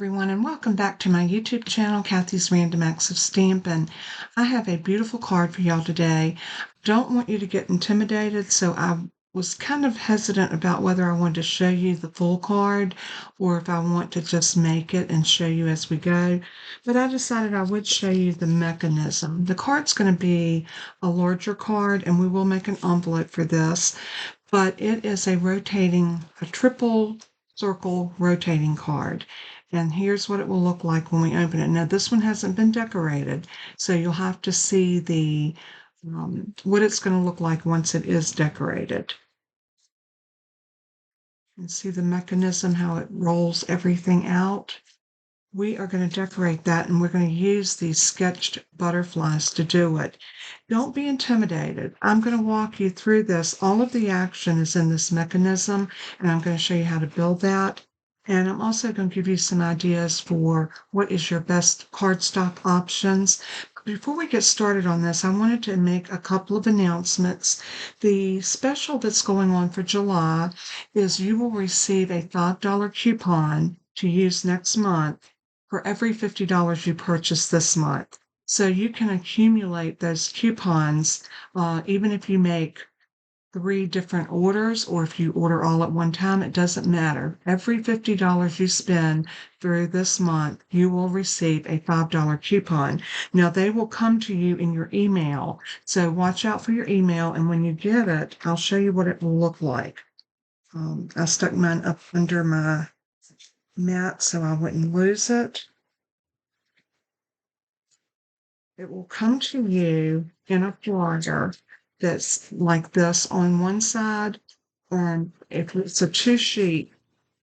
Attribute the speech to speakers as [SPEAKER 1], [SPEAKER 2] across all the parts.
[SPEAKER 1] everyone, and welcome back to my YouTube channel, Kathy's Random Acts of Stampin'. I have a beautiful card for y'all today. Don't want you to get intimidated, so I was kind of hesitant about whether I wanted to show you the full card or if I want to just make it and show you as we go. But I decided I would show you the mechanism. The card's going to be a larger card, and we will make an envelope for this, but it is a triple circle rotating card. And here's what it will look like when we open it. Now, this one hasn't been decorated, so you'll have to see the what it's going to look like once it is decorated. And see the mechanism, how it rolls everything out. We are going to decorate that, and we're going to use these sketched butterflies to do it. Don't be intimidated. I'm going to walk you through this. All of the action is in this mechanism, and I'm going to show you how to build that. And I'm also going to give you some ideas for what is your best cardstock options. Before we get started on this, I wanted to make a couple of announcements. The special that's going on for July is you will receive a $5 coupon to use next month for every $50 you purchase this month. So you can accumulate those coupons even if you make 3 different orders, or if you order all at one time, it doesn't matter. Every $50 you spend through this month, you will receive a $5 coupon. Now, they will come to you in your email, so watch out for your email, and when you get it, I'll show you what it will look like. I stuck mine up under my mat so I wouldn't lose it. It will come to you in a flyer that's like this on one side, and if it's a 2-sheet,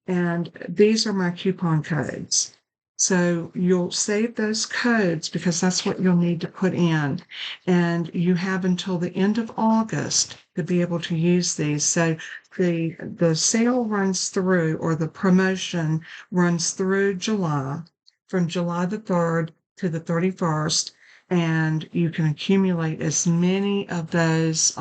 [SPEAKER 1] and these are my coupon codes. So you'll save those codes because that's what you'll need to put in. And you have until the end of August to be able to use these. So the sale runs through, or the promotion runs through July, from July the 3rd to the 31st. And you can accumulate as many of those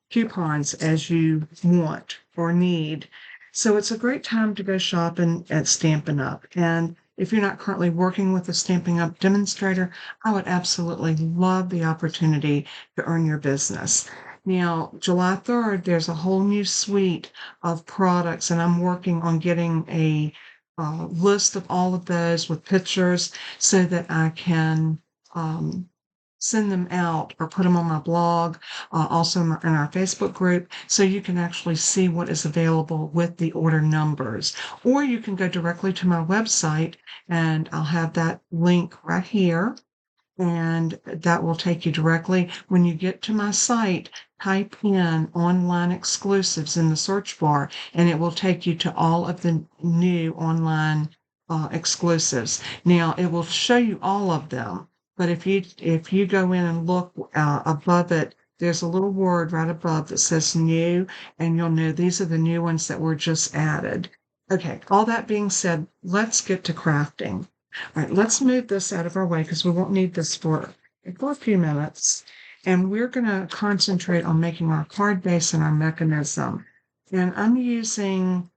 [SPEAKER 1] coupons as you want or need. So it's a great time to go shopping at Stampin' Up. And if you're not currently working with a Stampin' Up demonstrator, I would absolutely love the opportunity to earn your business. Now, July 3rd, there's a whole new suite of products, and I'm working on getting a list of all of those with pictures so that I can send them out or put them on my blog, also in our Facebook group, so you can actually see what is available with the order numbers. Or you can go directly to my website, and I'll have that link right here, and that will take you directly. When you get to my site, type in online exclusives in the search bar, and it will take you to all of the new online exclusives. Now, it will show you all of them. But if you go in and look above it, there's a little word right above that says new, and you'll know these are the new ones that were just added. Okay, all that being said, let's get to crafting. All right, let's move this out of our way because we won't need this for a few minutes. And we're going to concentrate on making our card base and our mechanism. And I'm using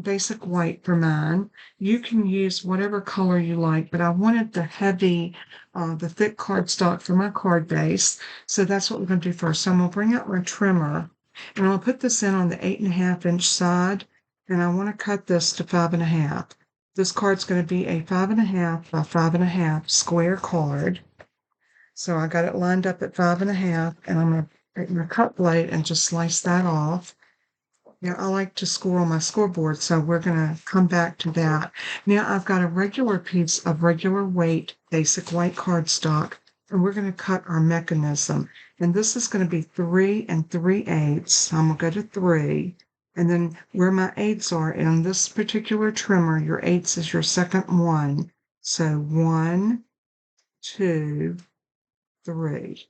[SPEAKER 1] basic white for mine. You can use whatever color you like, but I wanted the thick cardstock for my card base. So that's what we're going to do first. So I'm going to bring out my trimmer, and I'll put this in on the 8.5-inch side, and I want to cut this to 5.5. This card's going to be a 5.5 by 5.5 square card. So I got it lined up at 5.5, and I'm going to take my cut blade and just slice that off. Yeah, I like to score on my scoreboard, so we're going to come back to that. Now I've got a regular piece of regular weight basic white cardstock, and we're going to cut our mechanism. And this is going to be 3 3/8. I'm going to go to 3. And then where my 8s are, in this particular trimmer, your 8s is your second one. So 1, 2, 3.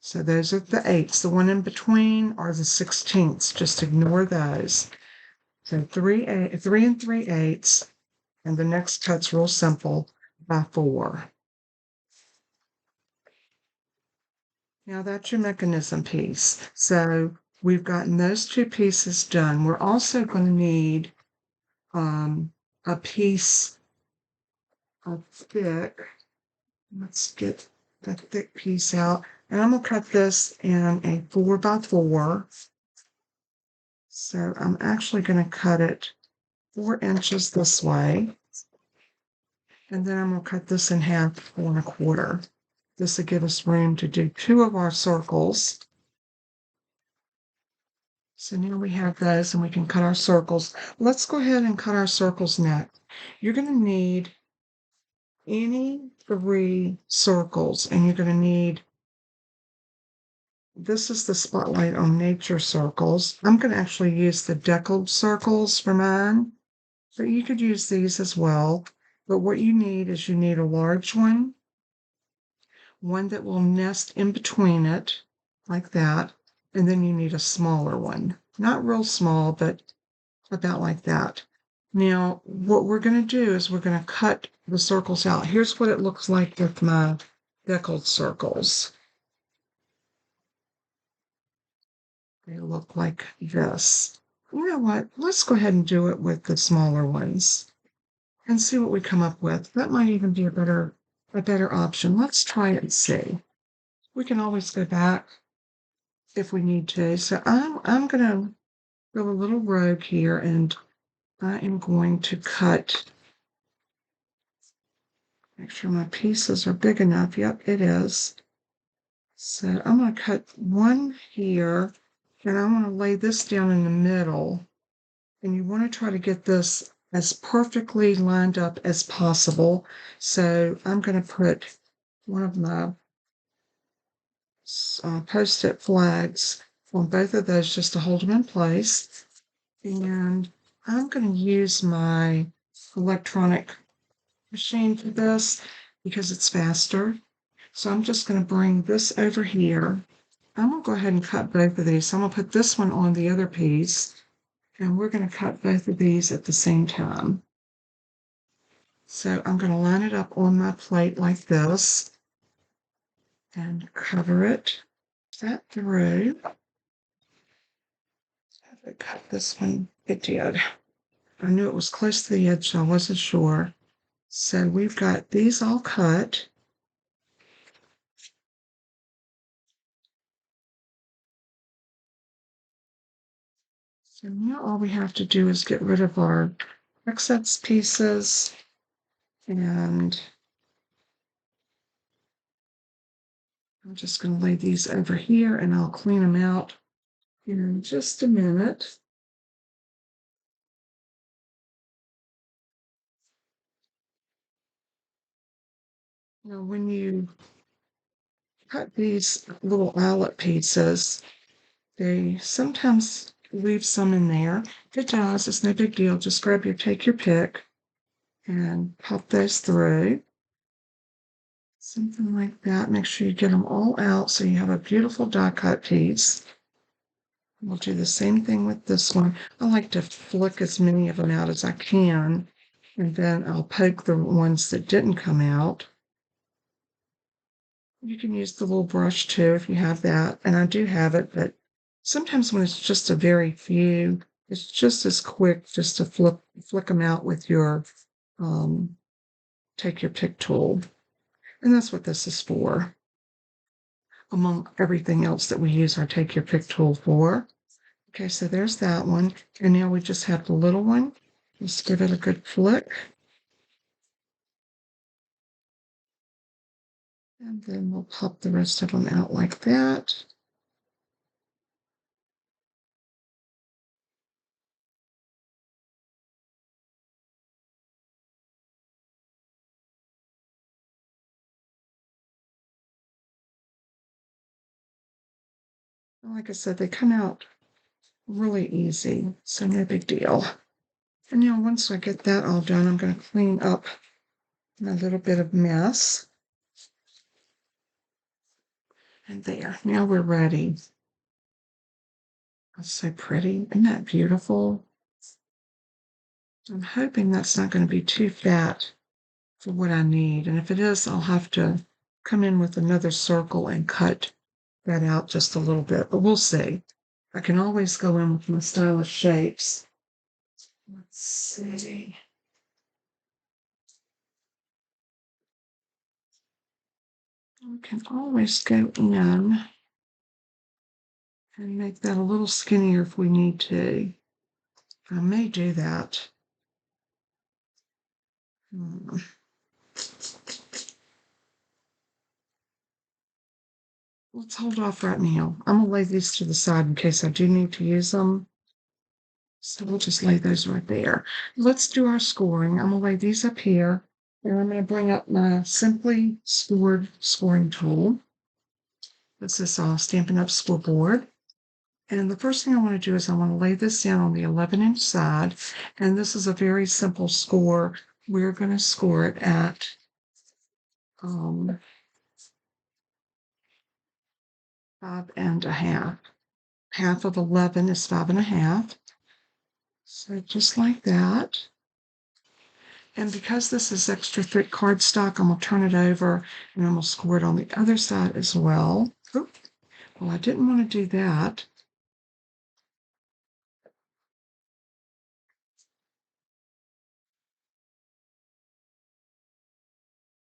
[SPEAKER 1] So those are the 8s. The one in between are the 16ths. Just ignore those. So 3 3/8, and the next cut's real simple, by 4. Now that's your mechanism piece. So we've gotten those 2 pieces done. We're also going to need a piece of thick. Let's get the thick piece out. And I'm going to cut this in a 4x4. So I'm actually going to cut it 4 inches this way. And then I'm going to cut this in half 4 1/4. This will give us room to do 2 of our circles. So now we have those and we can cut our circles. Let's go ahead and cut our circles next. You're going to need any 3 circles, and you're going to need, this is the Spotlight on Nature circles. I'm going to actually use the deckled circles for mine, but you could use these as well. But what you need is you need a large one that will nest in between it, like that, and then you need a smaller one. Not real small, but about like that. Now, what we're going to do is we're going to cut the circles out. Here's what it looks like with my deckled circles. They look like this. You know what? Let's go ahead and do it with the smaller ones and see what we come up with. That might even be a better option. Let's try it and see. We can always go back if we need to. So I'm going to go a little rogue here, and I am going to cut. Make sure my pieces are big enough. Yep, it is. So I'm going to cut one here, and I want to lay this down in the middle. And you want to try to get this as perfectly lined up as possible. So I'm going to put one of my Post-it flags on both of those just to hold them in place. And I'm going to use my electronic machine for this because it's faster. So I'm just going to bring this over here. I'm going to go ahead and cut both of these. So I'm going to put this one on the other piece, and we're going to cut both of these at the same time. So I'm going to line it up on my plate like this and cover it. That through. Have it cut this one? It did. I knew it was close to the edge, so I wasn't sure. So we've got these all cut. So now all we have to do is get rid of our excess pieces, and I'm just going to lay these over here and I'll clean them out in just a minute. Now, when you cut these little eyelet pieces, they sometimes leave some in there. If it does, it's no big deal. Just take your pick and pop those through. Something like that. Make sure you get them all out so you have a beautiful die cut piece. We'll do the same thing with this one. I like to flick as many of them out as I can, and then I'll poke the ones that didn't come out. You can use the little brush too if you have that, and I do have it, but sometimes when it's just a very few, it's just as quick just to flick them out with your take your pick tool. And that's what this is for, among everything else that we use our take your pick tool for. Okay, so there's that one. And now we just have the little one. Let's give it a good flick. And then we'll pop the rest of them out like that. Like I said, they come out really easy, so no big deal. And now once I get that all done, I'm going to clean up my little bit of mess. And there, now we're ready. That's so pretty. Isn't that beautiful? I'm hoping that's not going to be too fat for what I need. And if it is, I'll have to come in with another circle and cut that out just a little bit, but we'll see. I can always go in with my stylish shapes Let's see. We can always go in and make that a little skinnier if we need to. I may do that. Let's hold off right now. I'm going to lay these to the side in case I do need to use them. So we'll just lay those right there. Let's do our scoring. I'm going to lay these up here. And I'm going to bring up my Simply Scored scoring tool. This is Stampin' Up! Scoreboard. And the first thing I want to do is I want to lay this down on the 11-inch side. And this is a very simple score. We're going to score it at 5.5. Half of 11 is 5.5. So just like that. And because this is extra thick cardstock, I'm going to turn it over and I'm going to score it on the other side as well. Oop. Well, I didn't want to do that.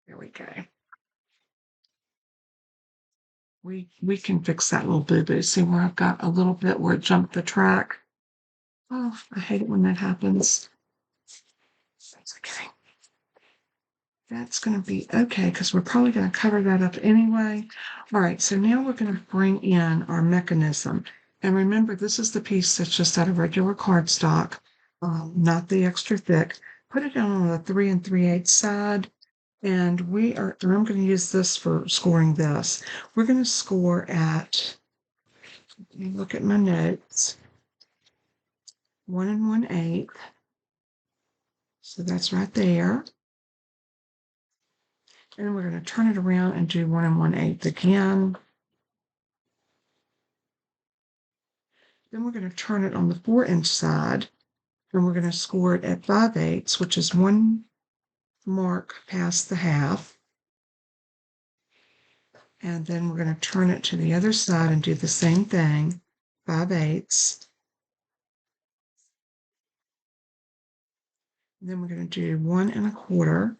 [SPEAKER 1] There we go. We can fix that little boo-boo. See where I've got a little bit where it jumped the track? Oh, I hate it when that happens. That's okay. That's going to be okay because we're probably going to cover that up anyway. All right, so now we're going to bring in our mechanism. And remember, this is the piece that's just out of regular cardstock, not the extra thick. Put it down on the 3 3/8 side. And I'm going to use this for scoring this. We're going to score at, let me look at my notes, 1 1/8. So that's right there. And we're going to turn it around and do 1 1/8 again. Then we're going to turn it on the 4-inch side, and we're going to score it at 5/8, which is 1 mark past the half. And then we're going to turn it to the other side and do the same thing, 5/8. And then we're going to do 1 1/4.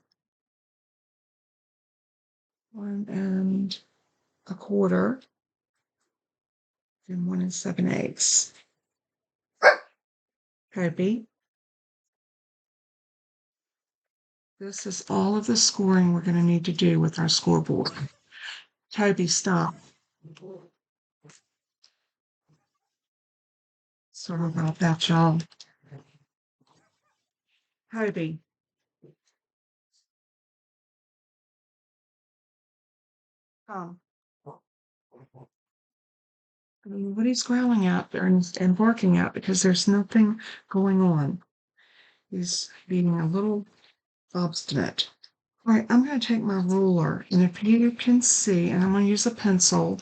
[SPEAKER 1] 1 1/4. And 1 7/8. Kobe. This is all of the scoring we're going to need to do with our scoreboard. Toby, stop. Sorry about that, y'all. Toby. Come. I don't know what he's growling at there and barking at because there's nothing going on. He's being a little obstinate. All right, I'm going to take my ruler, and if you can see, and I'm going to use a pencil,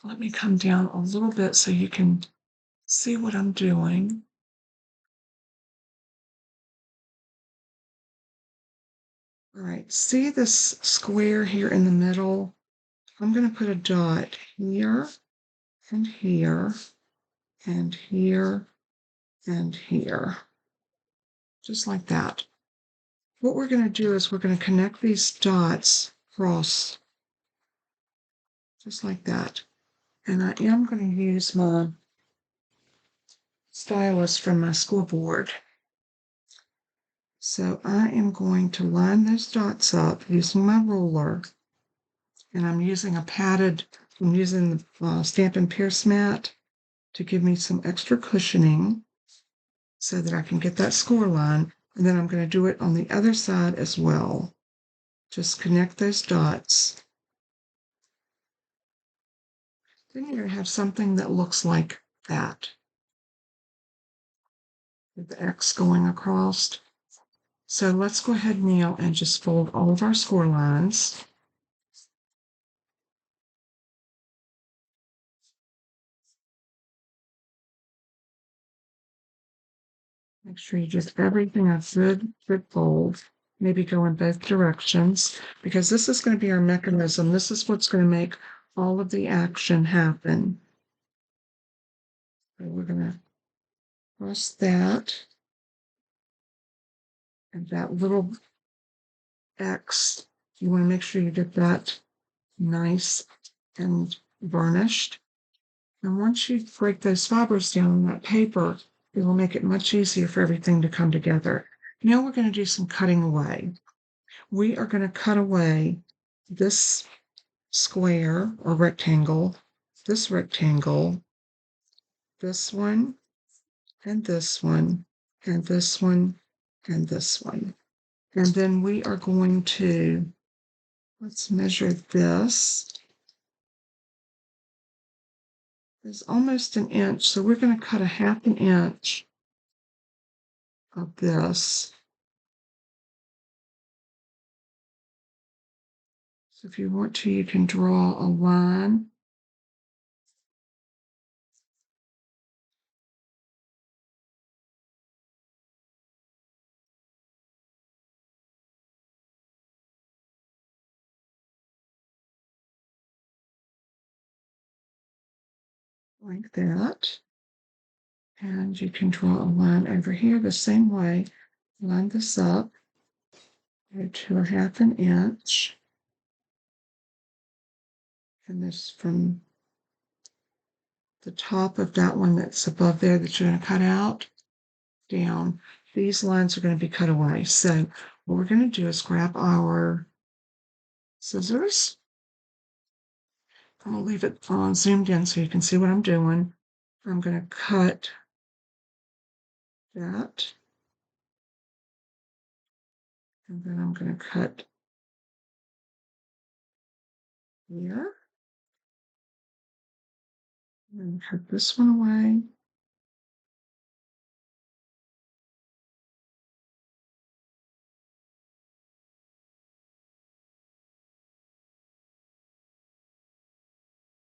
[SPEAKER 1] let me come down a little bit so you can see what I'm doing. All right, see this square here in the middle? I'm going to put a dot here and here and here and here, just like that. What we're going to do is we're going to connect these dots across, just like that. And I am going to use my stylus from my scoreboard. So I am going to line those dots up using my ruler. And I'm using I'm using the Stampin' Pierce mat to give me some extra cushioning so that I can get that score line. And then I'm going to do it on the other side as well. Just connect those dots. Then you're going to have something that looks like that, with the X going across. So let's go ahead now and just fold all of our score lines. Make sure you just everything a good fold. Maybe go in both directions because this is going to be our mechanism. This is what's going to make all of the action happen. So we're going to press that. And that little X, you want to make sure you get that nice and varnished. And once you break those fibers down on that paper, it will make it much easier for everything to come together. Now we're going to do some cutting away. We are going to cut away this square or rectangle, this rectangle, this one, and this one, and this one, and this one. And then we are going to, let's measure this. It's almost an inch, so we're going to cut a 1/2 inch of this. So if you want to, you can draw a line. Like that. And you can draw a line over here the same way. Line this up, go to a 1/2 inch. And this from the top of that one that's above there that you're going to cut out down. These lines are going to be cut away. So what we're going to do is grab our scissors. I'm going to leave it zoomed in so you can see what I'm doing. I'm going to cut that. And then I'm going to cut here. And cut this one away.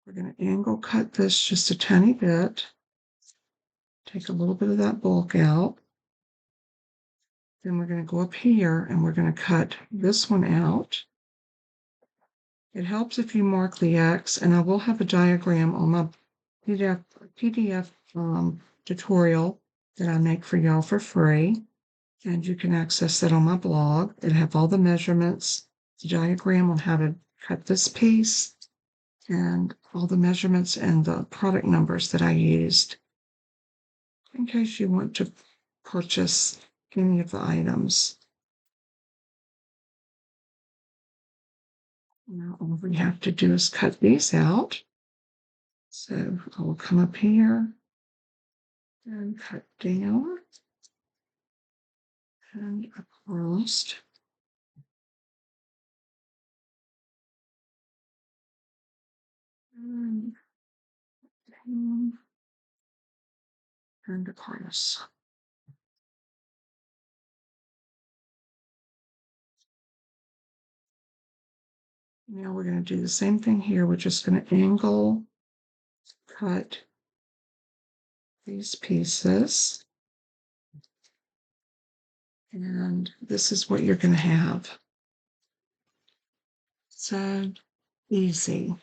[SPEAKER 1] We're going to angle cut this just a tiny bit. Take a little bit of that bulk out. Then we're going to go up here and we're going to cut this one out. It helps if you mark the X, and I will have a diagram on my PDF tutorial that I make for y'all for free. And you can access that on my blog. It'll have all the measurements, the diagram on how to cut this piece, and all the measurements and the product numbers that I used in case you want to purchase any of the items. Now all we have to do is cut these out. So I will come up here and cut down and across. And down and across. Now we're going to do the same thing here. We're just going to angle, cut these pieces. And this is what you're going to have. So easy.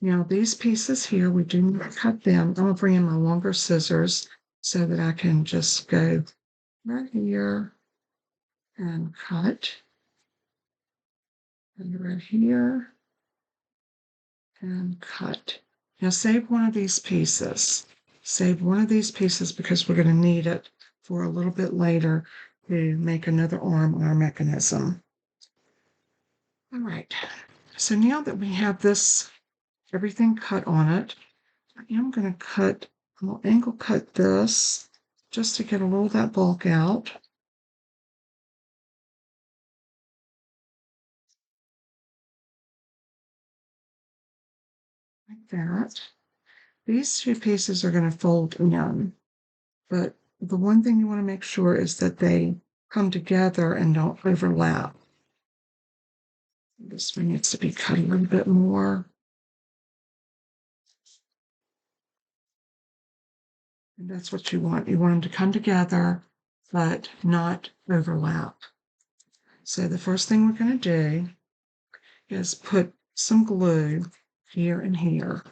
[SPEAKER 1] Now these pieces here, we do need to cut them. I'm going to bring in my longer scissors so that I can just go right here and cut. And right here and cut. Now save one of these pieces. Save one of these pieces because we're going to need it for a little bit later to make another arm on our mechanism. All right. So now that we have this, everything cut on it, I am going to cut, I'll angle cut this just to get a little of that bulk out. Like that. These two pieces are going to fold in, but the one thing you want to make sure is that they come together and don't overlap. This one needs to be cut a little bit more. And that's what you want. You want them to come together, but not overlap. So the first thing we're going to do is put some glue here and here.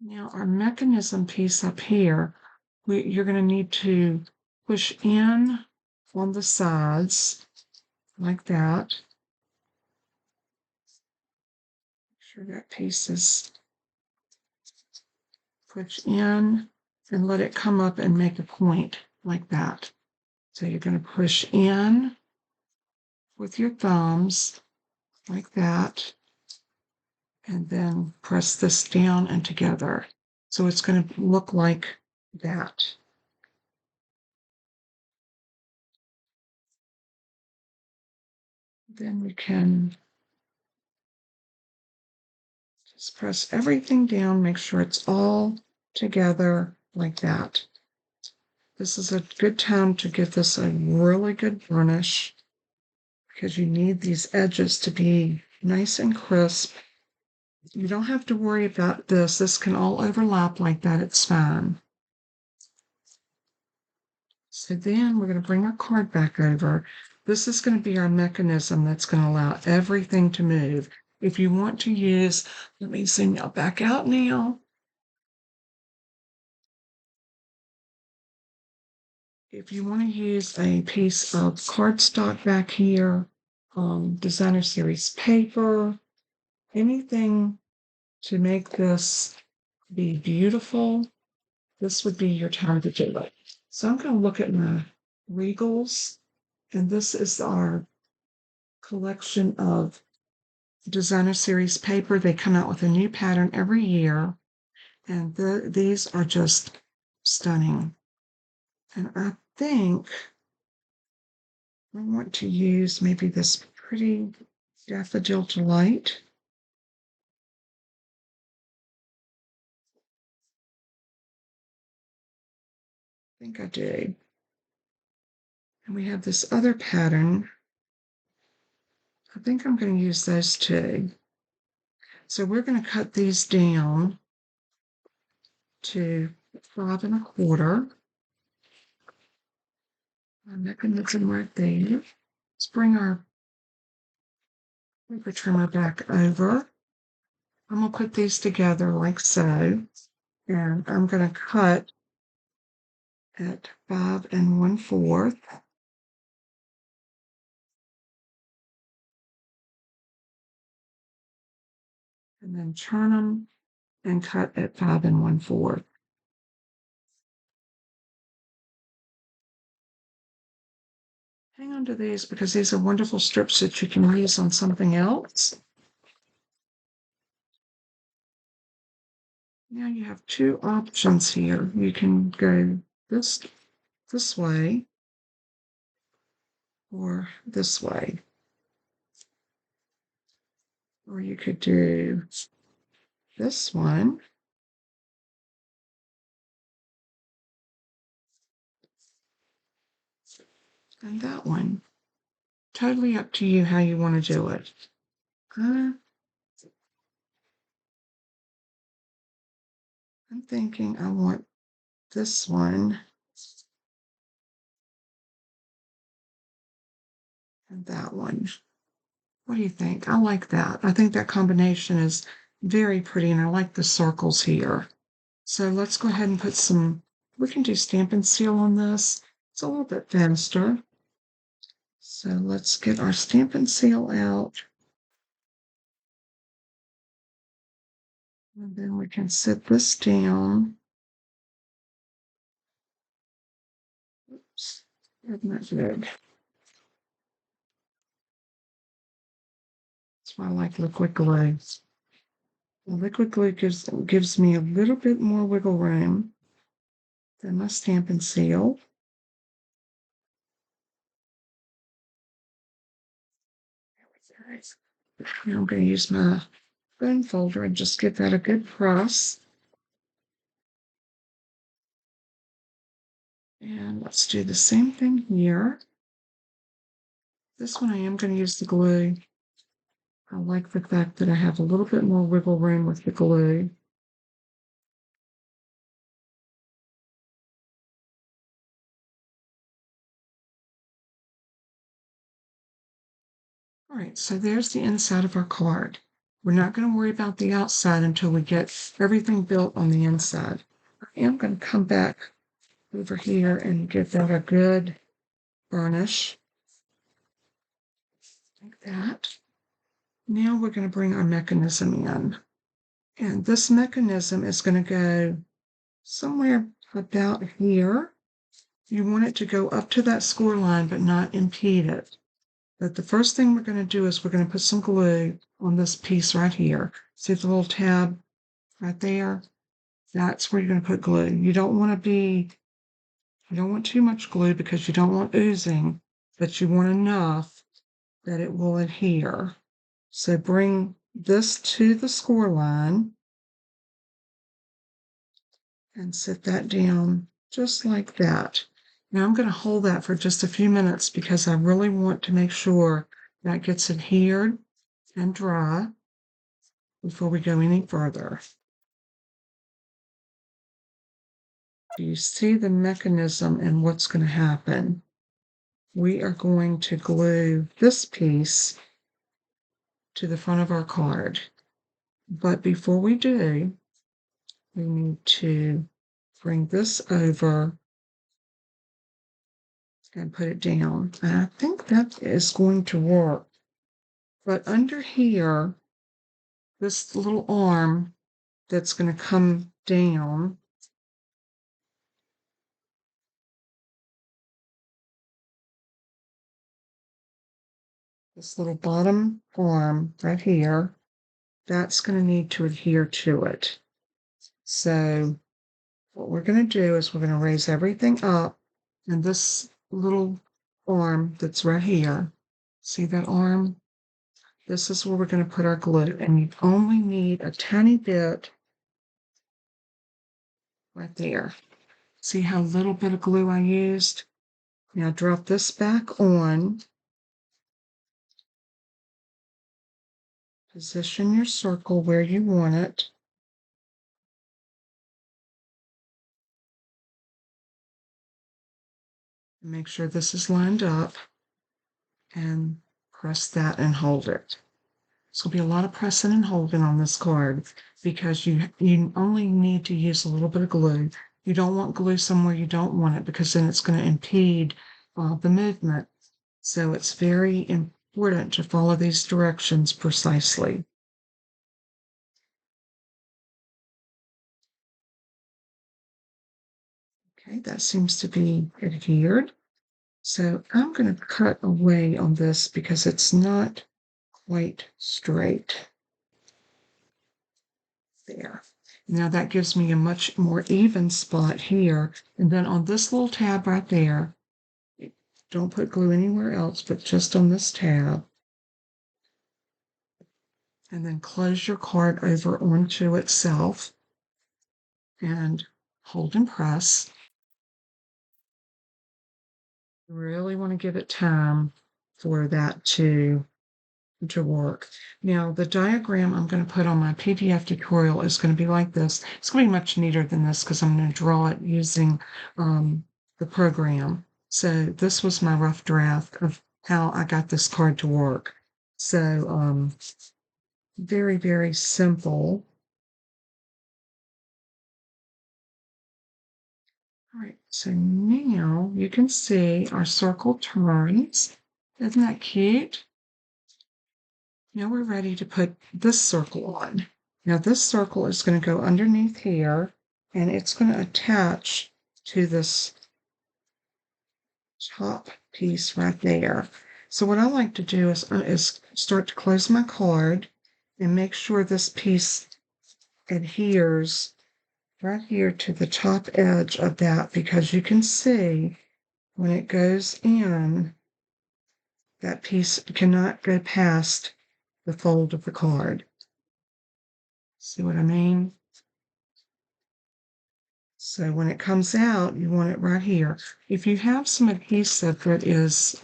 [SPEAKER 1] Now our mechanism piece up here, you're going to need to push in on the sides like that. Make sure that piece is pushed in and let it come up and make a point like that. So you're going to push in with your thumbs like that, and then press this down and together. So it's going to look like that. Then we can just press everything down, make sure it's all together like that. This is a good time to give this a really good burnish because you need these edges to be nice and crisp. You don't have to worry about this. This can all overlap like that. It's fine. So then we're going to bring our card back over. This is going to be our mechanism that's going to allow everything to move. If you want to use, let me zoom y'all back out now. If you want to use a piece of cardstock back here, designer series paper, anything to make this be beautiful, this would be your time to do it. So I'm going to look at my Regals, and this is our collection of designer series paper. They come out with a new pattern every year, and these are just stunning. And I think I want to use maybe this pretty daffodil delight. I think I do. And we have this other pattern. I think I'm going to use those two. So we're going to cut these down to 5 1/4. Our mechanism right there. Let's bring our paper trimmer back over. I'm going to put these together like so. And I'm going to cut at 5 1/4. And then turn them and cut at 5 1/4. Hang on to these because these are wonderful strips that you can use on something else. Now you have two options here. You can go this way or this way. Or you could do this one. And that one. Totally up to you how you want to do it. I'm thinking I want this one and that one. What do you think? I like that. I think that combination is very pretty, and I like the circles here. So let's go ahead and put some, we can do Stampin' Seal on this. It's a little bit faster. So let's get our Stampin' Seal out. And then we can set this down. Oops, isn't that good? That's why I like liquid glue. The liquid glue gives me a little bit more wiggle room than my Stampin' Seal. Now I'm going to use my bone folder and just give that a good press. And let's do the same thing here. This one I am going to use the glue. I like the fact that I have a little bit more wiggle room with the glue. All right, so there's the inside of our card. We're not going to worry about the outside until we get everything built on the inside. I am going to come back over here and give that a good burnish. Like that. Now we're going to bring our mechanism in. And this mechanism is going to go somewhere about here. You want it to go up to that score line, but not impede it. But the first thing we're going to do is we're going to put some glue on this piece right here. See the little tab right there? That's where you're going to put glue. You don't want too much glue because you don't want oozing, but you want enough that it will adhere. So bring this to the score line and set that down just like that. Now I'm going to hold that for just a few minutes because I really want to make sure that gets adhered and dry before we go any further. Do you see the mechanism and what's going to happen? We are going to glue this piece to the front of our card. But before we do, we need to bring this over and put it down. And I think that is going to work. But under here, this little arm that's going to come down, this little bottom arm right here, that's going to need to adhere to it. So what we're going to do is we're going to raise everything up, and this little arm that's right here, see that arm? This is where we're going to put our glue, and you only need a tiny bit right there. See how little bit of glue I used? Now drop this back on. Position your circle where you want it. Make sure this is lined up and press that and hold it. So there'll be a lot of pressing and holding on this card because you only need to use a little bit of glue. You don't want glue somewhere you don't want it because then it's going to impede the movement. So it's very important to follow these directions precisely. Okay, that seems to be adhered. So I'm going to cut away on this because it's not quite straight. There. Now that gives me a much more even spot here. And then on this little tab right there, don't put glue anywhere else, but just on this tab. And then close your card over onto itself and hold and press. You really want to give it time for that to work. Now, the diagram I'm going to put on my PDF tutorial is going to be like this. It's going to be much neater than this because I'm going to draw it using the program. So this was my rough draft of how I got this card to work. So very, very simple. All right, so now you can see our circle turns. Isn't that cute? Now we're ready to put this circle on. Now this circle is going to go underneath here, and it's going to attach to this top piece right there. So what I like to do is start to close my card and make sure this piece adheres right here to the top edge of that, because you can see when it goes in, that piece cannot go past the fold of the card. See what I mean? So when it comes out, you want it right here. If you have some adhesive that is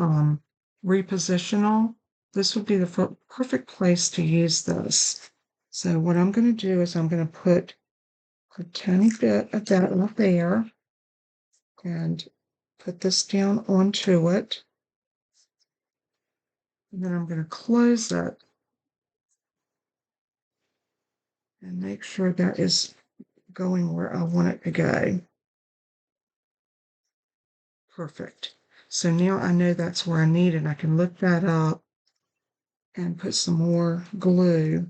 [SPEAKER 1] repositional, this would be the perfect place to use this. So what I'm going to do is I'm going to put a tiny bit of that up there and put this down onto it. And then I'm going to close it and make sure that is going where I want it to go. Perfect. So now I know that's where I need it. I can lift that up and put some more glue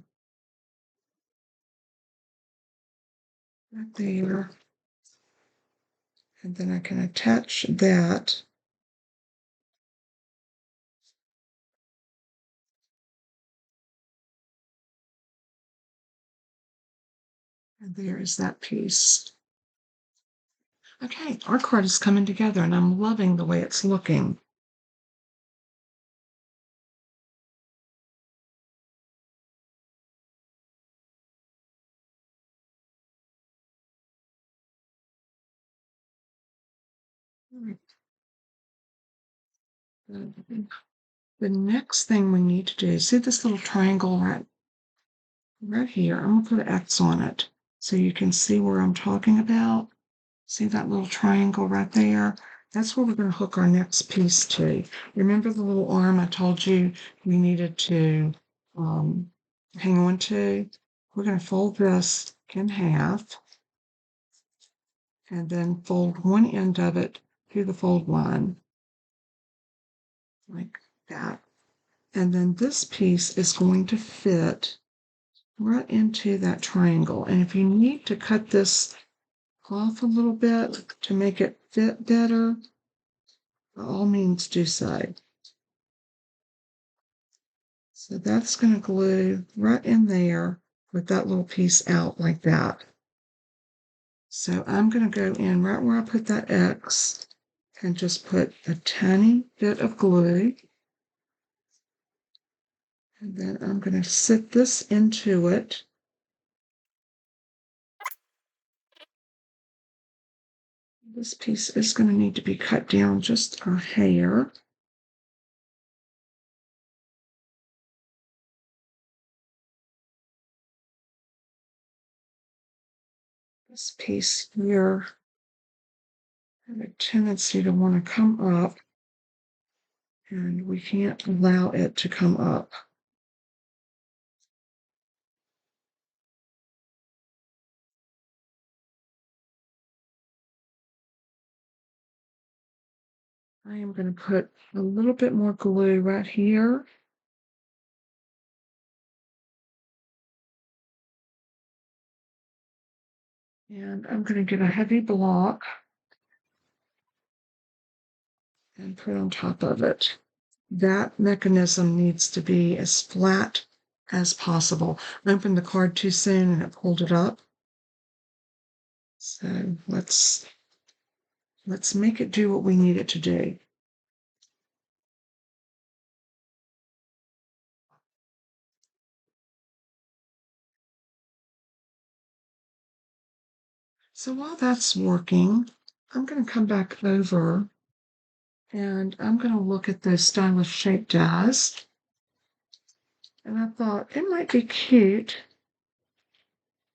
[SPEAKER 1] right there. And then I can attach that. And there is that piece. Okay, our card is coming together and I'm loving the way it's looking. The next thing we need to do, see this little triangle right here? I'm gonna put an X on it so you can see where I'm talking about. See that little triangle right there? That's where we're going to hook our next piece to. Remember the little arm I told you we needed to hang on to? We're going to fold this in half and then fold one end of it through the fold line like that. And then this piece is going to fit right into that triangle. And if you need to cut this off a little bit to make it fit better, by all means do so. So that's going to glue right in there with that little piece out like that. So I'm going to go in right where I put that X and just put a tiny bit of glue. And then I'm going to sit this into it. This piece is going to need to be cut down just a hair. This piece here has a tendency to want to come up, and we can't allow it to come up. I am going to put a little bit more glue right here. And I'm going to get a heavy block and put on top of it. That mechanism needs to be as flat as possible. I opened the card too soon and it pulled it up. So let's make it do what we need it to do. So while that's working, I'm going to come back over and I'm going to look at those stylish shape dies. And I thought it might be cute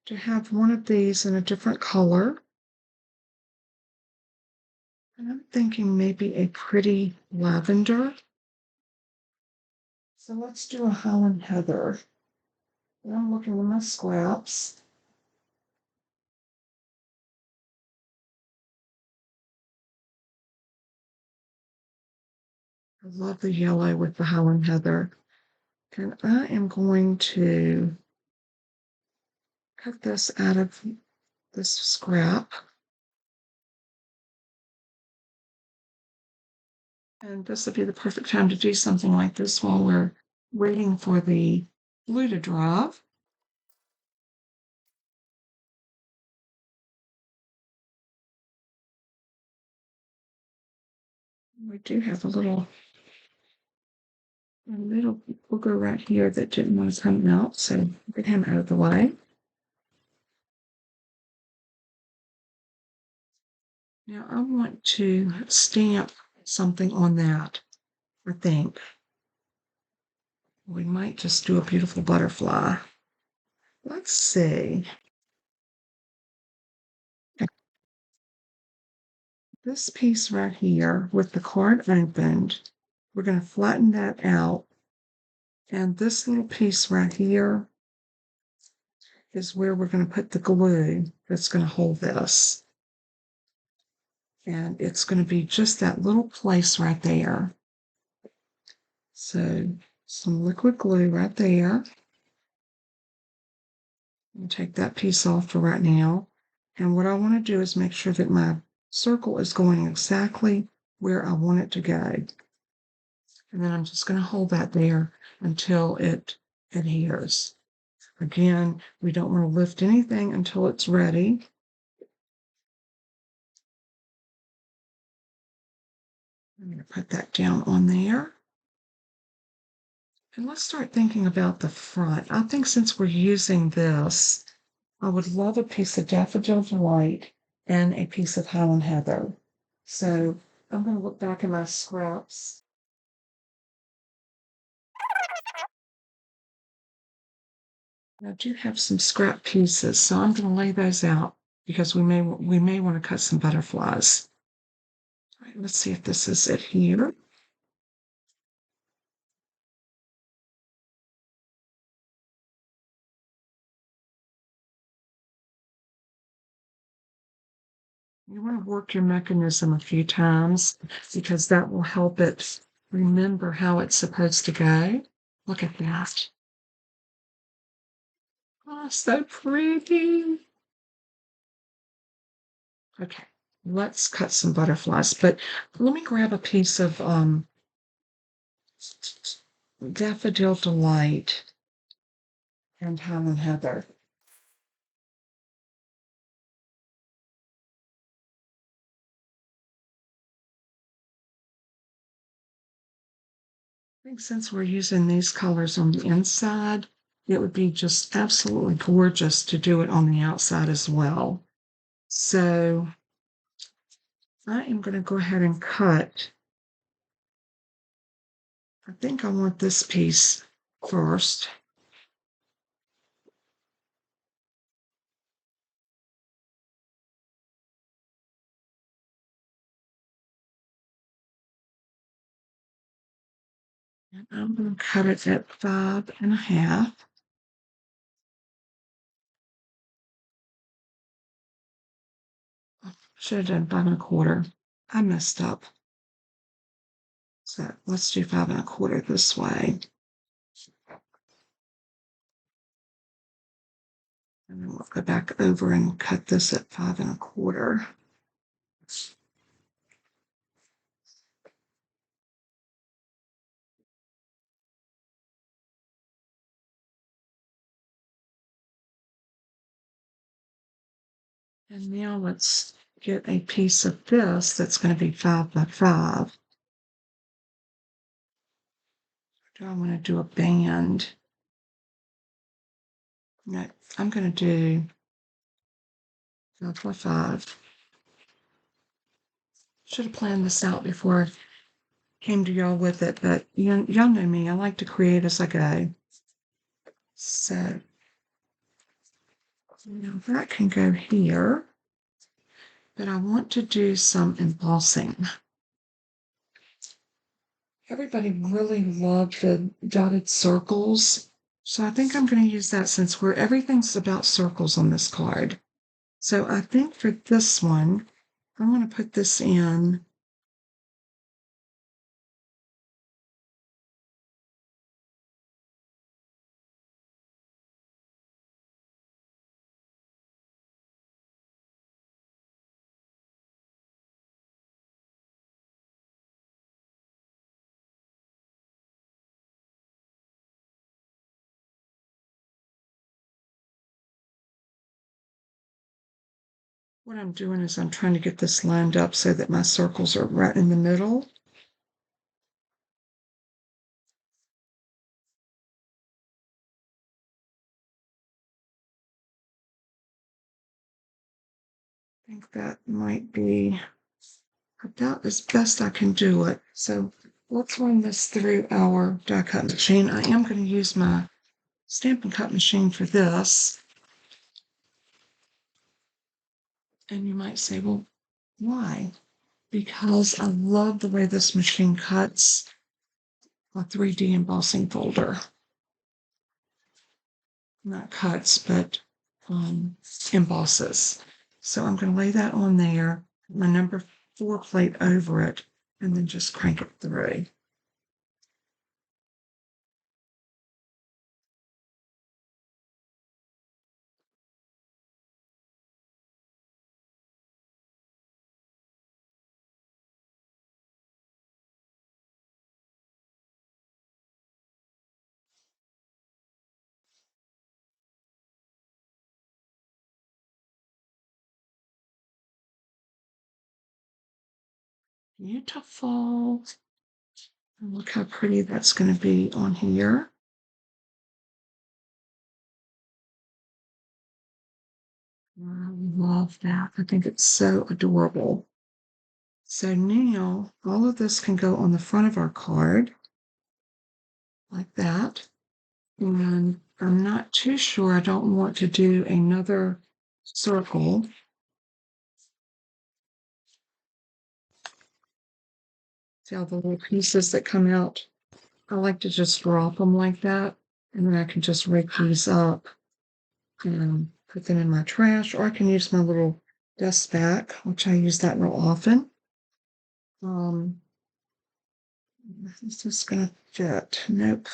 [SPEAKER 1] to have one of these in a different color. And I'm thinking maybe a pretty lavender. So let's do a Holland Heather. And I'm looking at my scraps. I love the yellow with the Holland Heather. And I am going to cut this out of this scrap. And this would be the perfect time to do something like this while we're waiting for the glue to dry. We do have a little booger right here that didn't want to come out, so get him out of the way. Now I want to stamp something on that, I think. We might just do a beautiful butterfly. Let's see. This piece right here with the card opened, we're going to flatten that out. And this little piece right here is where we're going to put the glue that's going to hold this. And it's going to be just that little place right there. So some liquid glue right there. I'll take that piece off for right now. And what I want to do is make sure that my circle is going exactly where I want it to go. And then I'm just going to hold that there until it adheres. Again, we don't want to lift anything until it's ready. I'm going to put that down on there. And let's start thinking about the front. I think since we're using this, I would love a piece of Daffodil Delight and a piece of Highland Heather. So I'm going to look back at my scraps. I do have some scrap pieces, so I'm going to lay those out because we may want to cut some butterflies. All right, let's see if this is it here. You want to work your mechanism a few times because that will help it remember how it's supposed to go. Look at that. Oh, so pretty. Okay, let's cut some butterflies, but let me grab a piece of Daffodil Delight and Highland Heather. I think since we're using these colors on the inside, it would be just absolutely gorgeous to do it on the outside as well. So I am going to go ahead and cut. I think I want this piece first. And I'm going to cut it at 5.5. Should have done 5.25. I messed up. So let's do 5.25 this way. And then we'll go back over and cut this at 5.25. And now let's get a piece of this that's going to be 5x5. Do I want to do a band? No, I'm going to do 5x5. Should have planned this out before I came to y'all with it, but y'all know me. I like to create as I go. So now that can go here, but I want to do some embossing. Everybody really loved the dotted circles. So I think I'm going to use that since everything's about circles on this card. So I think for this one, I want to put this in. What I'm doing is I'm trying to get this lined up so that my circles are right in the middle. I think that might be about as best I can do it. So let's run this through our die cut machine. I am going to use my Stampin' Cut machine for this. And you might say, well, why? Because I love the way this machine cuts a 3D embossing folder. Not cuts, but embosses. So I'm going to lay that on there, my number 4 plate over it, and then just crank it through. Beautiful. And look how pretty that's going to be on here. I love that. I think it's so adorable. So now all of this can go on the front of our card like that. And I'm not too sure. I don't want to do another circle. See all the little pieces that come out? I like to just drop them like that. And then I can just rake these up and put them in my trash, or I can use my little dust back, which I use that real often. This is gonna fit. Nope,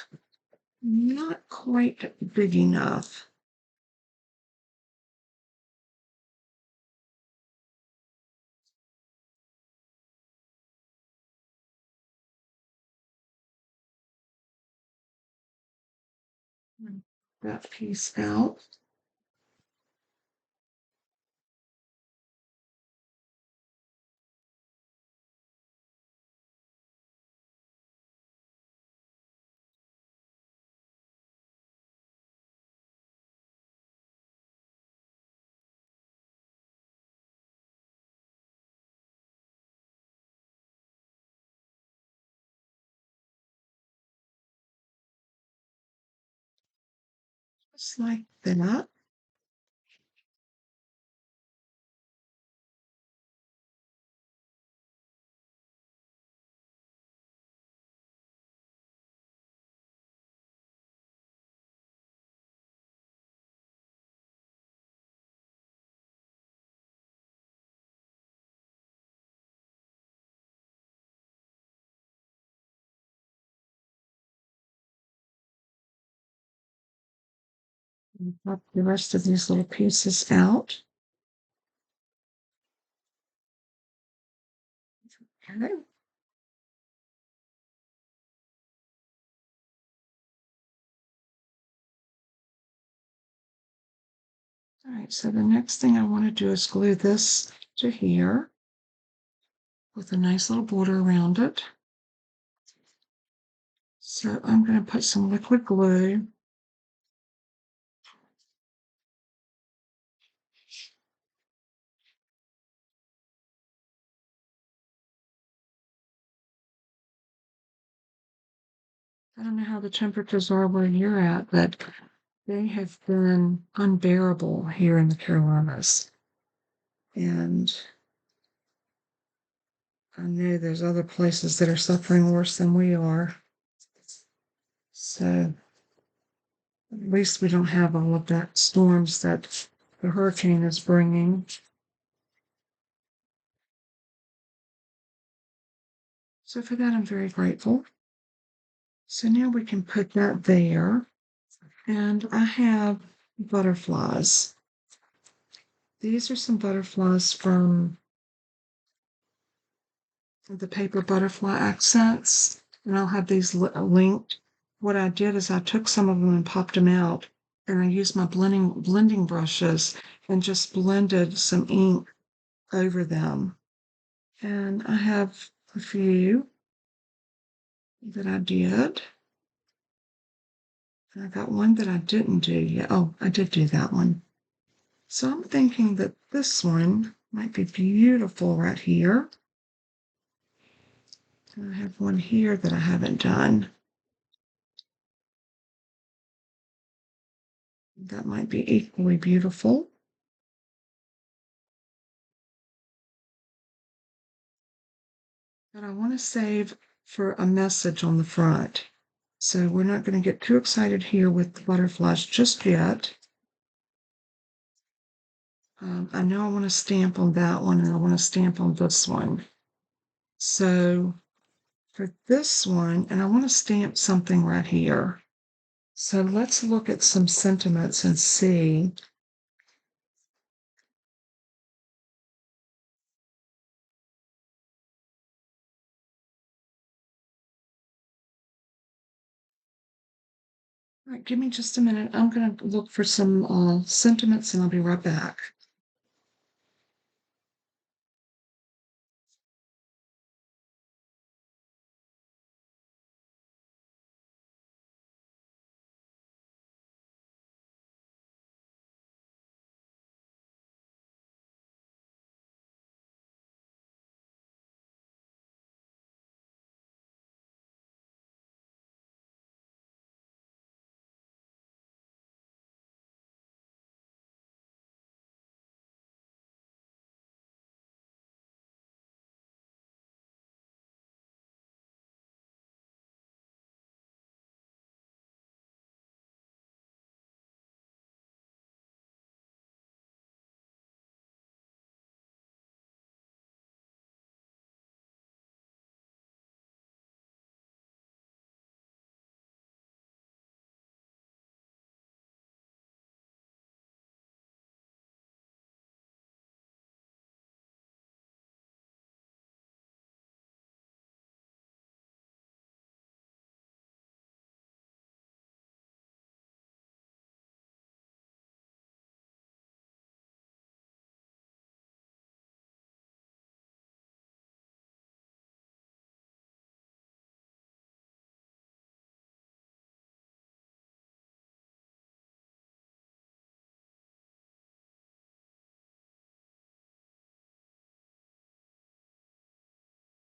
[SPEAKER 1] not quite big enough. That piece out. Just like that. And pop the rest of these little pieces out. Okay. All right, so the next thing I want to do is glue this to here with a nice little border around it. So I'm going to put some liquid glue. I don't know how the temperatures are where you're at, but they have been unbearable here in the Carolinas. And I know there's other places that are suffering worse than we are. So at least we don't have all of that storms that the hurricane is bringing. So for that, I'm very grateful. So now we can put that there. And I have butterflies. These are some butterflies from the paper butterfly accents, and I'll have these linked. What I did is I took some of them and popped them out, and I used my blending brushes and just blended some ink over them. And I have a few that I did. And I got one that I didn't do yet. Oh, I did do that one. So I'm thinking that this one might be beautiful right here. I have one here that I haven't done. That might be equally beautiful. But I want to save for a message on the front. So we're not going to get too excited here with the butterflies just yet. I know I want to stamp on that one and I want to stamp on this one. So for this one, and I want to stamp something right here. So let's look at some sentiments and see. All right, give me just a minute. I'm going to look for some sentiments and I'll be right back.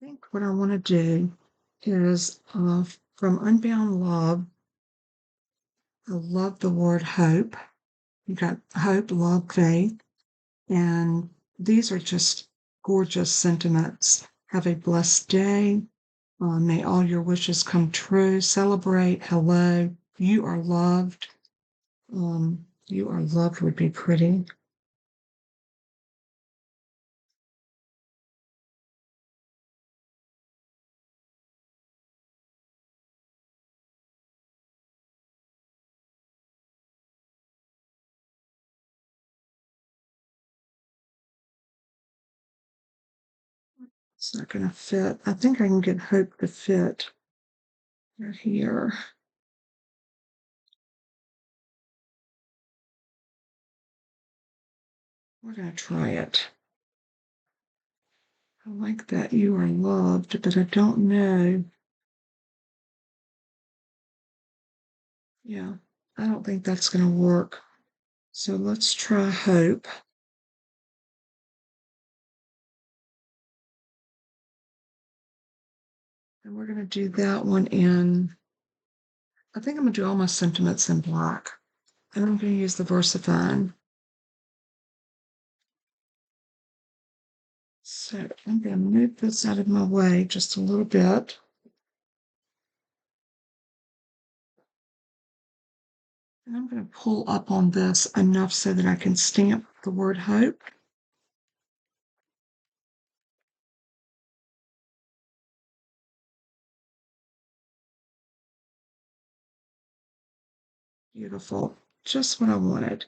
[SPEAKER 1] I think what I want to do is from Unbound Love, I love the word hope. You got hope, love, faith, and these are just gorgeous sentiments. Have a blessed day. May all your wishes come true. Celebrate. Hello. You are loved. You are loved would be pretty. It's not going to fit. I think I can get hope to fit right here. We're going to try it. I like that you are loved, but I don't know. Yeah, I don't think that's going to work. So let's try hope. And we're going to do that one in, I think I'm going to do all my sentiments in black. And I'm going to use the VersaFine. So I'm going to move this out of my way just a little bit. And I'm going to pull up on this enough so that I can stamp the word hope. Beautiful. Just what I wanted.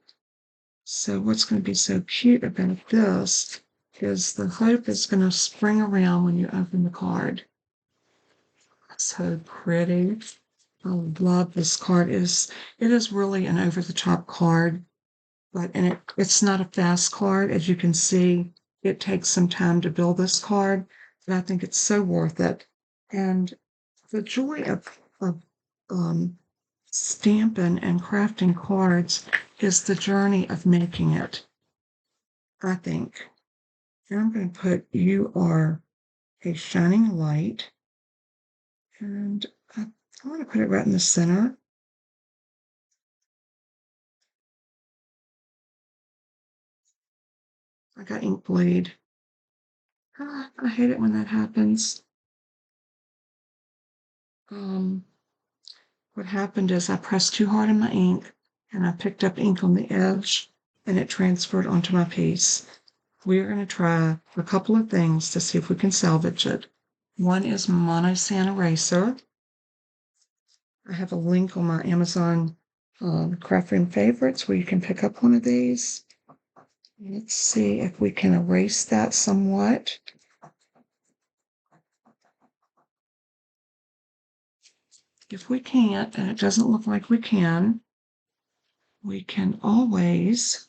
[SPEAKER 1] So what's going to be so cute about this is the hope is going to spring around when you open the card. So pretty. I love this card. It is really an over-the-top card, it's not a fast card. As you can see, it takes some time to build this card, but I think it's so worth it. And the joy of stamping and crafting cards is the journey of making it, I think. And I'm going to put you are a shining light. And I want to put it right in the center. I got ink bleed. I hate it when that happens. What happened is I pressed too hard in my ink and I picked up ink on the edge and it transferred onto my piece. We're going to try a couple of things to see if we can salvage it. One is mono sand eraser. I have a link on my Amazon craft room favorites where you can pick up one of these. Let's see if we can erase that somewhat. If we can't, and it doesn't look like we can always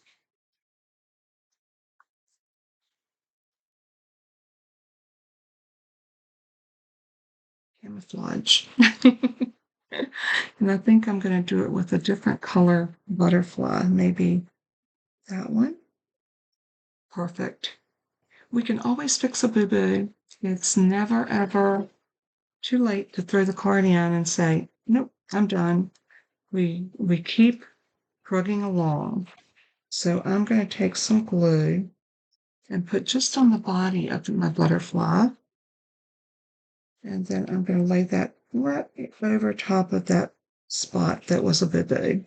[SPEAKER 1] camouflage. And I think I'm going to do it with a different color butterfly, maybe that one. Perfect. We can always fix a boo-boo. It's never, ever too late to throw the card in and say, nope, I'm done. We keep plugging along. So I'm going to take some glue and put just on the body of my butterfly. And then I'm going to lay that right over top of that spot that was a boo-boo.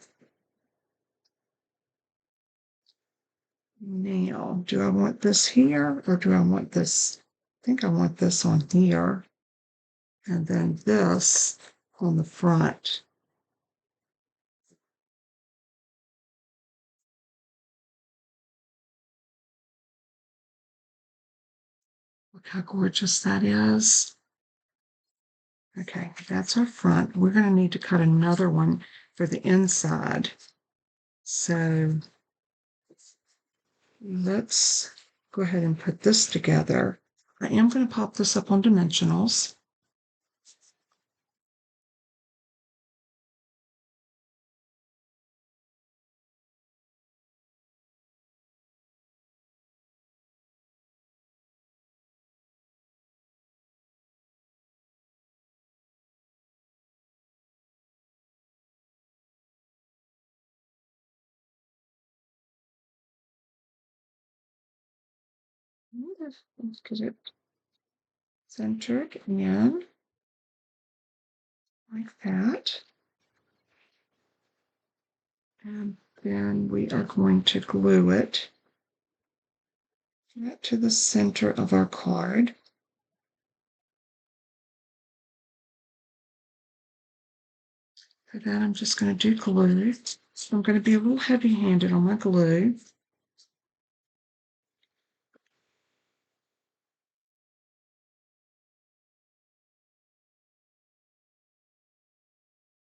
[SPEAKER 1] Now, do I want this here or do I want this? I think I want this on here. And then this on the front. Look how gorgeous that is. Okay, that's our front. We're going to need to cut another one for the inside. So let's go ahead and put this together. I am going to pop this up on dimensionals. Let's get it centered in like that. And then we are going to glue it right to the center of our card. For that, I'm just going to do glue. So I'm going to be a little heavy-handed on my glue.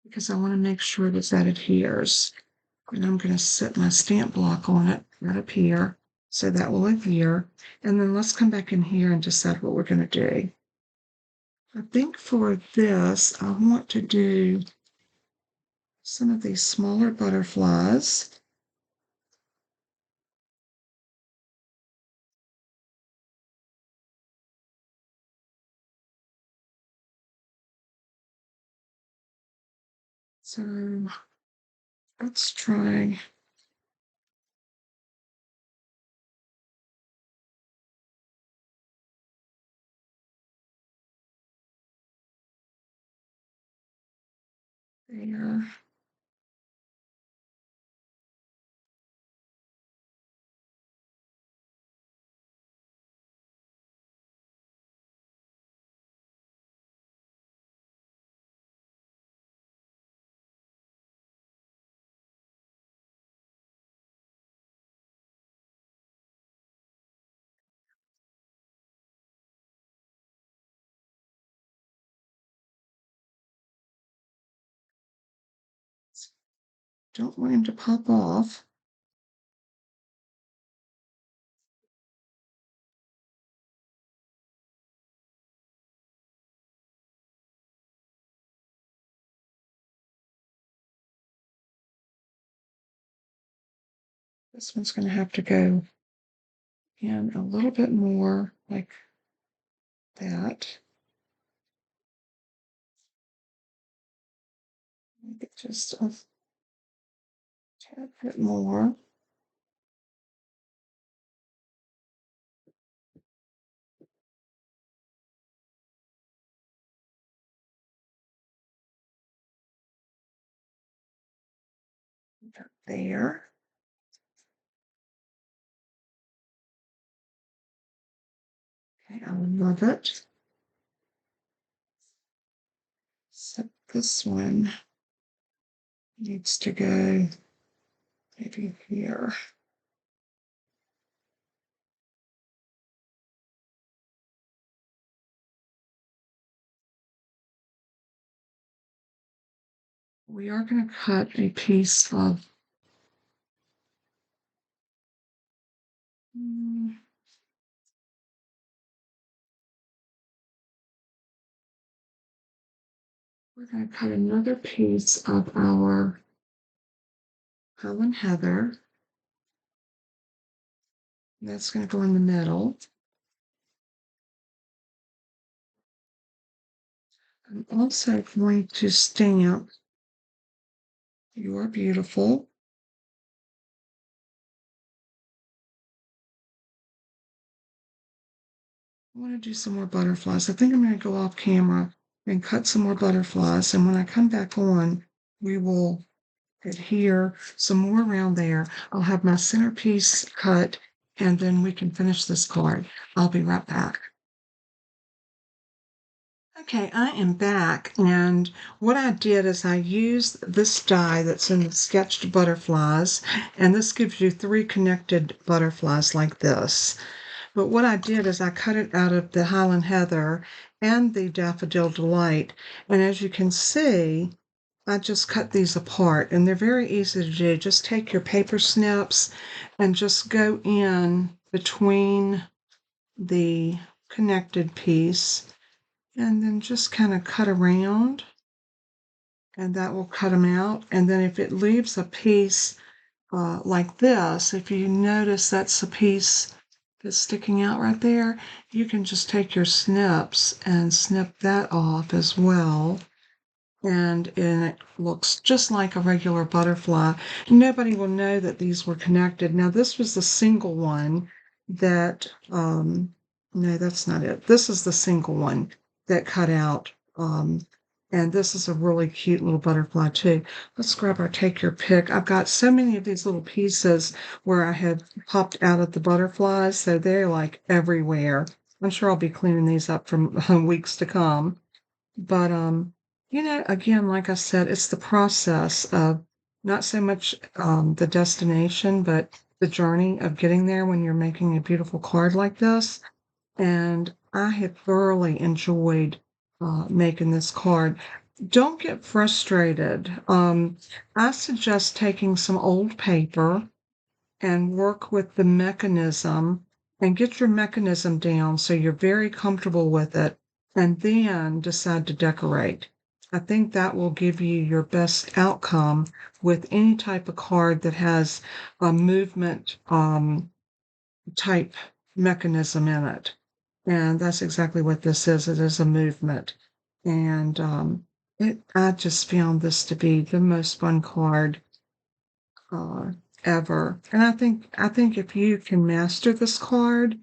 [SPEAKER 1] Because I want to make sure that adheres. And I'm going to set my stamp block on it right up here. So that will adhere. And then let's come back in here and decide what we're going to do. I think for this, I want to do some of these smaller butterflies. So let's try. There. Don't want him to pop off. This one's going to have to go in a little bit more like that. Maybe just a tad bit more. There. I love it. So this one needs to go maybe here. We are going to cut a piece of we're going to cut another piece of our Helen Heather. That's going to go in the middle. I'm also going to stamp You're Beautiful. I want to do some more butterflies. I think I'm going to go off camera and cut some more butterflies. And when I come back on, we will adhere some more around there. I'll have my centerpiece cut and then we can finish this card. I'll be right back. Okay, I am back, and what I did is I used this die that's in the sketched butterflies, and this gives you 3 connected butterflies like this. But what I did is I cut it out of the Highland Heather and the Daffodil Delight, and as you can see, I just cut these apart, and they're very easy to do. Just take your paper snips and just go in between the connected piece and then just kind of cut around, and that will cut them out. And then if it leaves a piece like this, if you notice that's a piece that's sticking out right there, you can just take your snips and snip that off as well. And it looks just like a regular butterfly. Nobody will know that these were connected. Now, this was the single one that, no, that's not it. This is the single one that cut out. And this is a really cute little butterfly too. Let's grab our take your pick. I've got so many of these little pieces where I had popped out of the butterflies, so they're like everywhere. I'm sure I'll be cleaning these up from weeks to come. But again, like I said, it's the process of not so much the destination, but the journey of getting there when you're making a beautiful card like this. And I have thoroughly enjoyed making this card. Don't get frustrated. I suggest taking some old paper and work with the mechanism and get your mechanism down so you're very comfortable with it, and then decide to decorate. I think that will give you your best outcome with any type of card that has a movement type mechanism in it. And that's exactly what this is. It is a movement. And I just found this to be the most fun card uh, ever. And I think if you can master this card,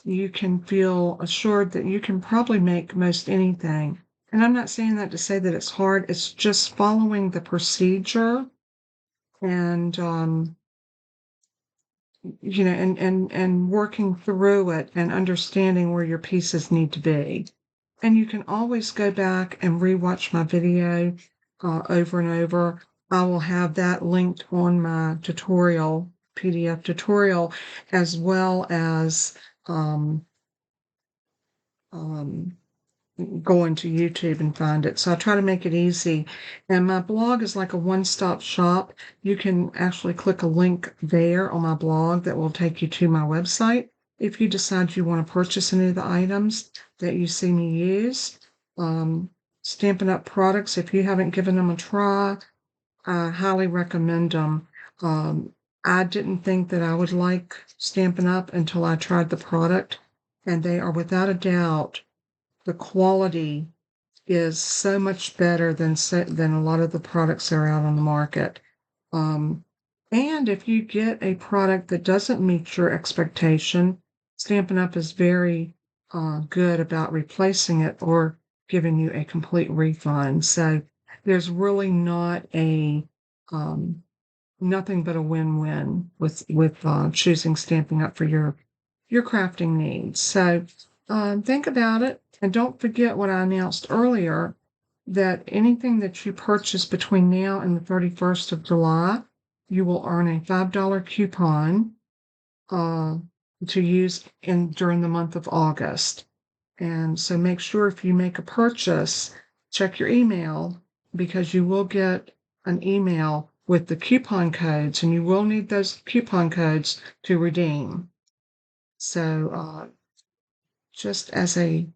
[SPEAKER 1] you can feel assured that you can probably make most anything. And I'm not saying that to say that it's hard. It's just following the procedure and and working through it and understanding where your pieces need to be. And you can always go back and rewatch my video over and over. I will have that linked on my tutorial, PDF tutorial, as well as um, go into YouTube and find it. So I try to make it easy. And my blog is like a one-stop shop. You can actually click a link there on my blog that will take you to my website if you decide you want to purchase any of the items that you see me use. Stampin' Up! Products, if you haven't given them a try, I highly recommend them. I didn't think that I would like Stampin' Up! Until I tried the product, and they are without a doubt, the quality is so much better than a lot of the products that are out on the market. Um, and if you get a product that doesn't meet your expectation, Stampin' Up! Is very good about replacing it or giving you a complete refund. So there's really not a nothing but a win-win with choosing Stampin' Up! For your crafting needs. So think about it, and don't forget what I announced earlier, that anything that you purchase between now and the 31st of July, you will earn a $5 coupon uh, to use during the month of August. And so make sure if you make a purchase, check your email because you will get an email with the coupon codes, and you will need those coupon codes to redeem. So just as a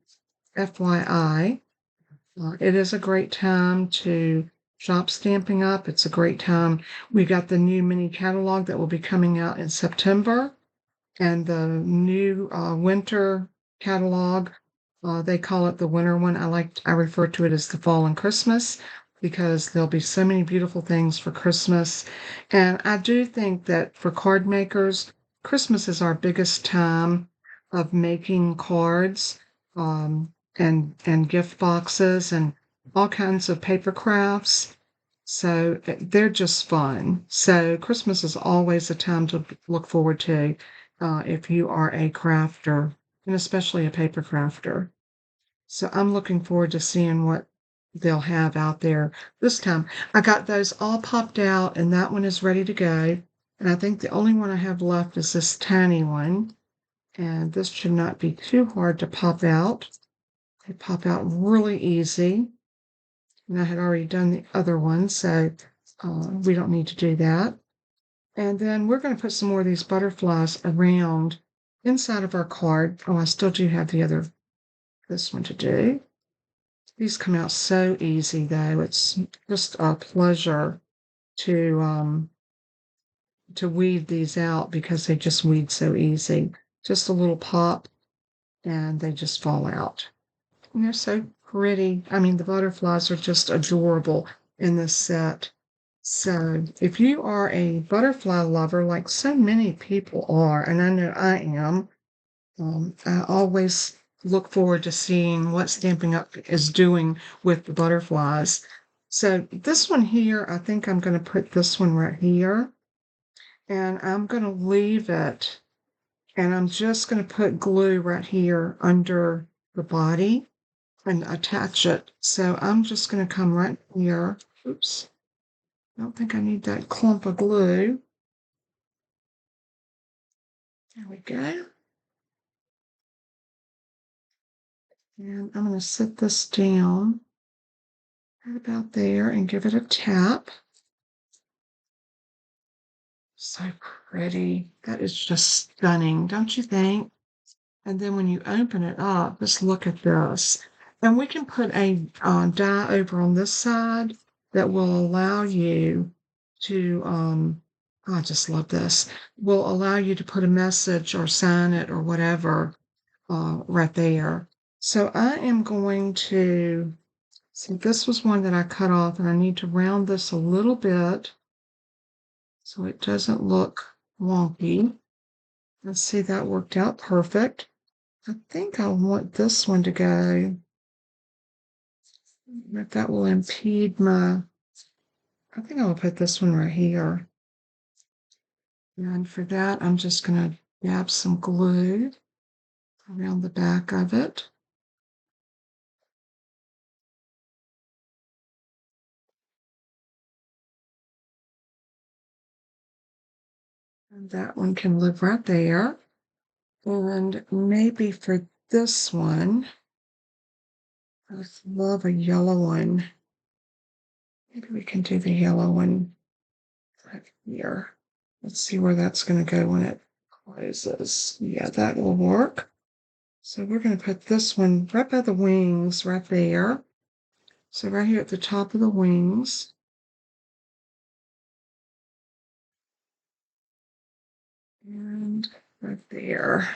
[SPEAKER 1] FYI, it is a great time to shop Stamping Up. It's a great time. We got the new mini catalog that will be coming out in September, and the new winter catalog. They call it the winter one. I refer to it as the fall and Christmas because there'll be so many beautiful things for Christmas. And I do think that for card makers, Christmas is our biggest time of making cards and gift boxes and all kinds of paper crafts. So they're just fun. So Christmas is always a time to look forward to if you are a crafter, and especially a paper crafter. So I'm looking forward to seeing what they'll have out there this time. I got those all popped out, and that one is ready to go. And I think the only one I have left is this tiny one. And this should not be too hard to pop out. They pop out really easy. And I had already done the other one, so we don't need to do that. And then we're going to put some more of these butterflies around inside of our card. Oh, I still do have this one to do. These come out so easy, though. It's just a pleasure to weed these out because they just weed so easy. Just a little pop, and they just fall out. And they're so pretty. I mean, the butterflies are just adorable in this set. So if you are a butterfly lover, like so many people are, and I know I am, I always look forward to seeing what Stamping Up is doing with the butterflies. So this one here, I think I'm going to put this one right here, and I'm going to leave it, and I'm just going to put glue right here under the body and attach it. So I'm just going to come right here. Oops. I don't think I need that clump of glue. There we go. And I'm going to set this down right about there and give it a tap. So pretty. That is just stunning, don't you think? And then when you open it up, just look at this. And we can put a die over on this side that will allow you to, I just love this, will allow you to put a message or sign it or whatever right there. So I am going to, see, this was one that I cut off, and I need to round this a little bit so it doesn't look wonky. Let's see, that worked out perfect. I think I want this one to go. If that will impede I think I will put this one right here. And for that, I'm just going to dab some glue around the back of it. And that one can live right there. And maybe for this one, I love a yellow one. Maybe we can do the yellow one right here. Let's see where that's going to go when it closes. Yeah, that will work. So we're going to put this one right by the wings, right there. So right here at the top of the wings. And right there.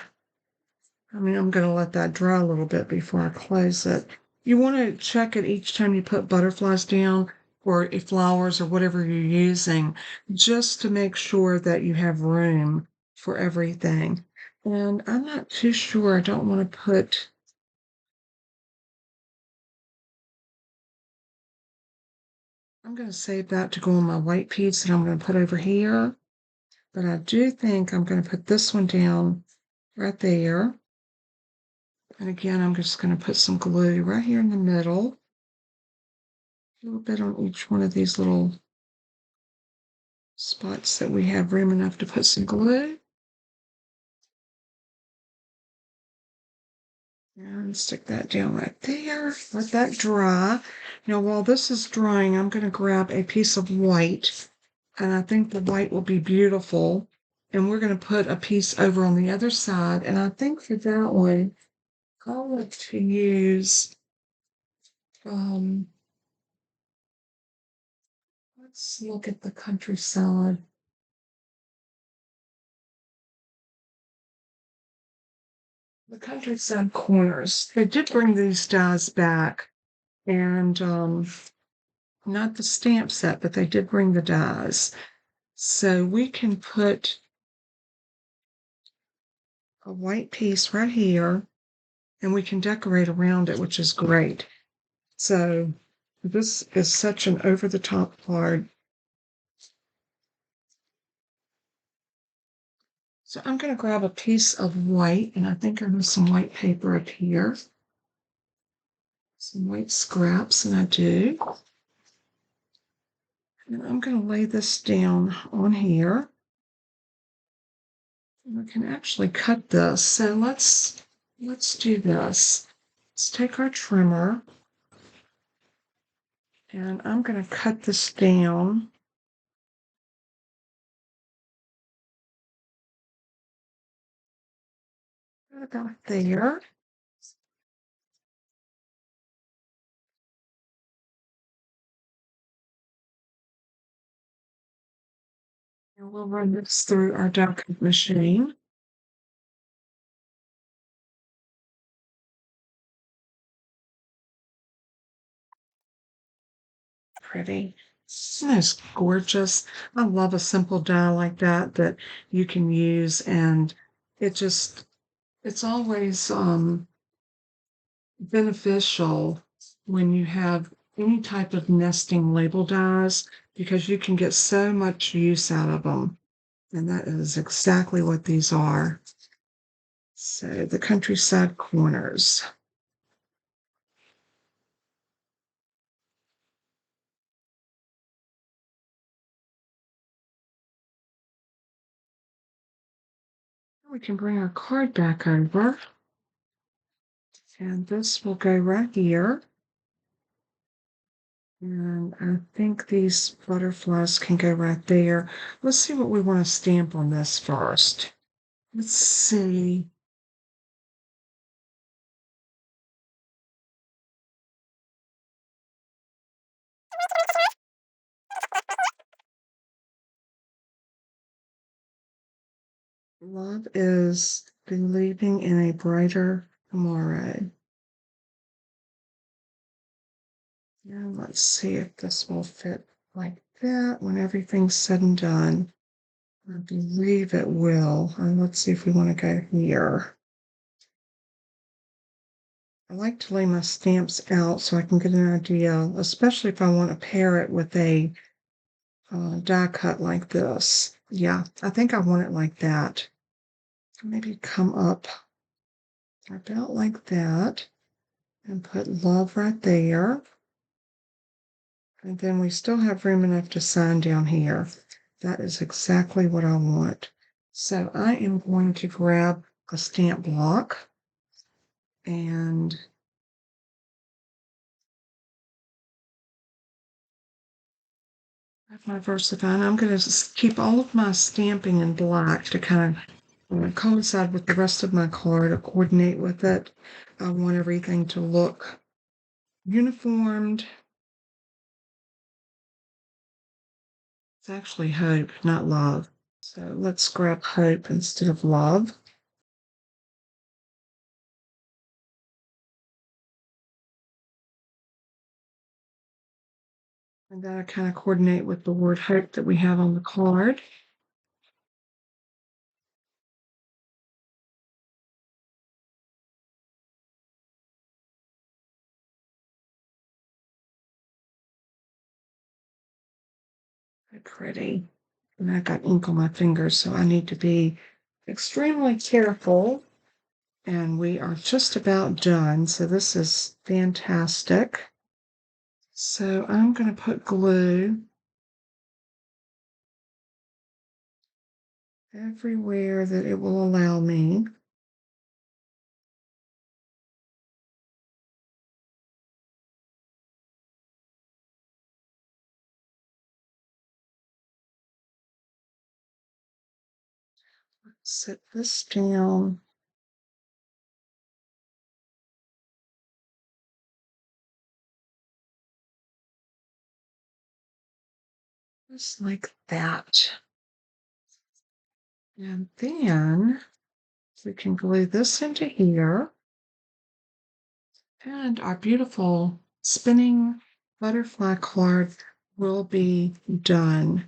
[SPEAKER 1] I mean, I'm going to let that dry a little bit before I close it. You want to check it each time you put butterflies down or flowers or whatever you're using, just to make sure that you have room for everything. And I'm not too sure. I don't want to put, I'm going to save that to go on my white piece that I'm going to put over here. But I do think I'm going to put this one down right there. And again, I'm just going to put some glue right here in the middle. A little bit on each one of these little spots that we have room enough to put some glue. And stick that down right there. Let that dry. Now, while this is drying, I'm going to grab a piece of white. And I think the white will be beautiful. And we're going to put a piece over on the other side. And I think for that one, I want to use, let's look at the countryside. The countryside corners. They did bring these dies back. And not the stamp set, but they did bring the dies. So we can put a white piece right here and we can decorate around it, which is great. So this is such an over-the-top card. So I'm going to grab a piece of white, and I think I have some white paper up here. Some white scraps, and I do. And I'm going to lay this down on here. And we can actually cut this. So let's do this. Let's take our trimmer, and I'm going to cut this down. About there. And we'll run this through our die cut machine. Pretty. Isn't this gorgeous? I love a simple die like that that you can use, and it's always beneficial when you have any type of nesting label dies because you can get so much use out of them. And that is exactly what these are. So the countryside corners. We can bring our card back over. And this will go right here. And I think these butterflies can go right there. Let's see what we want to stamp on this first. Let's see. Love is believing in a brighter tomorrow. And let's see if this will fit like that when everything's said and done. I believe it will. And let's see if we want to go here. I like to lay my stamps out so I can get an idea, especially if I want to pair it with a die cut like this. Yeah, I think I want it like that. Maybe come up about like that and put love right there. And then we still have room enough to sign down here. That is exactly what I want. So I am going to grab a stamp block and my VersaFine. I'm going to keep all of my stamping in black to kind of coincide with the rest of my card or coordinate with it. I want everything to look uniformed. It's actually hope, not love. So let's grab hope instead of love. And then I kind of coordinate with the word hope that we have on the card. Very pretty. And I got ink on my fingers, so I need to be extremely careful. And we are just about done. So this is fantastic. So I'm going to put glue everywhere that it will allow me. Set this down. Just like that. And then we can glue this into here. And our beautiful spinning butterfly card will be done.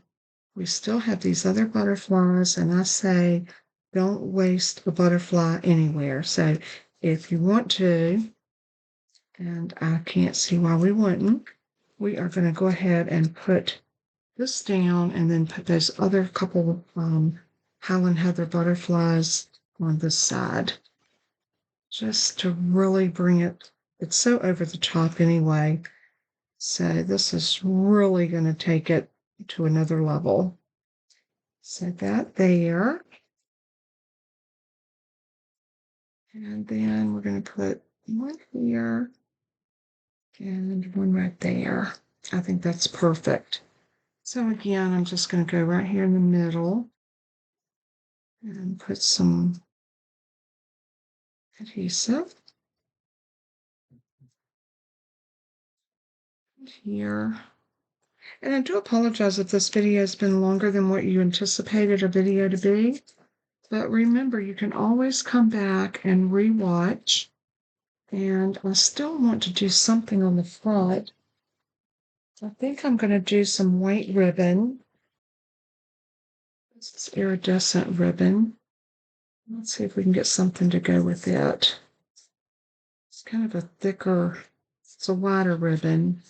[SPEAKER 1] We still have these other butterflies, and I say don't waste a butterfly anywhere. So if you want to, and I can't see why we wouldn't, we are going to go ahead and put this down and then put those other couple Highland Heather butterflies on this side. Just to really bring it, it's so over the top anyway. So this is really going to take it to another level. So that there. And then we're going to put one here and one right there. I think that's perfect. So again, I'm just going to go right here in the middle and put some adhesive here. And I do apologize if this video has been longer than what you anticipated a video to be. But remember, you can always come back and rewatch. And I still want to do something on the front. I think I'm going to do some white ribbon. This is iridescent ribbon. Let's see if we can get something to go with it. It's kind of a thicker, it's a wider ribbon.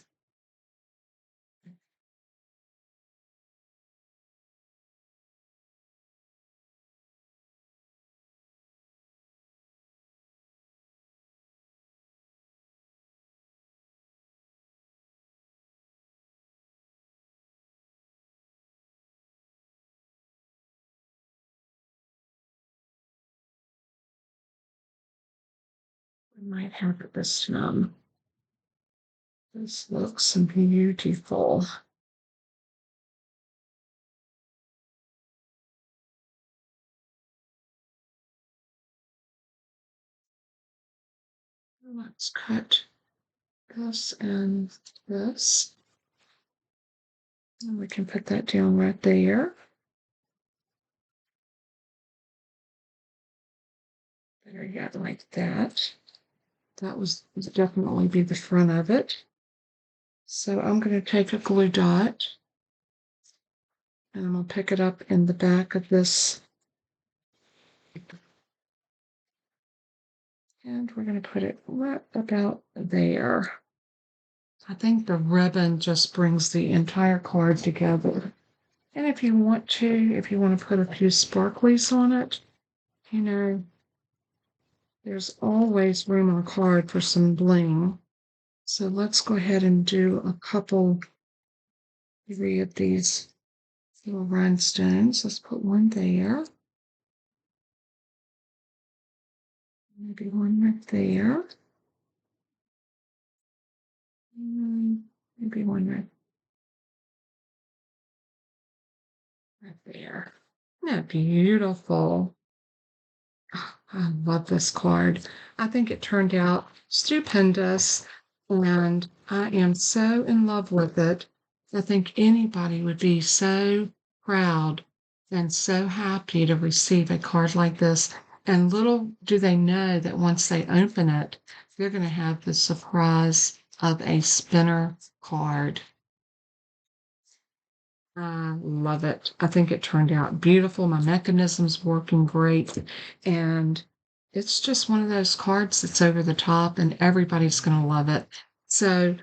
[SPEAKER 1] We might have it this time. This looks beautiful. Let's cut this and this. And we can put that down right there. There you go, like that. That was definitely be the front of it. So I'm going to take a glue dot and I'm going to pick it up in the back of this. And we're going to put it right about there. I think the ribbon just brings the entire card together. And if you want to put a few sparklies on it, you know, there's always room on a card for some bling. So let's go ahead and do a couple, 3 of these little rhinestones. Let's put one there. Maybe one right there. Maybe one right there. Isn't that beautiful? Oh, I love this card. I think it turned out stupendous, and I am so in love with it. I think anybody would be so proud and so happy to receive a card like this. And little do they know that once they open it, they're going to have the surprise of a spinner card. I love it. I think it turned out beautiful. My mechanism's working great. And it's just one of those cards that's over the top and everybody's going to love it. So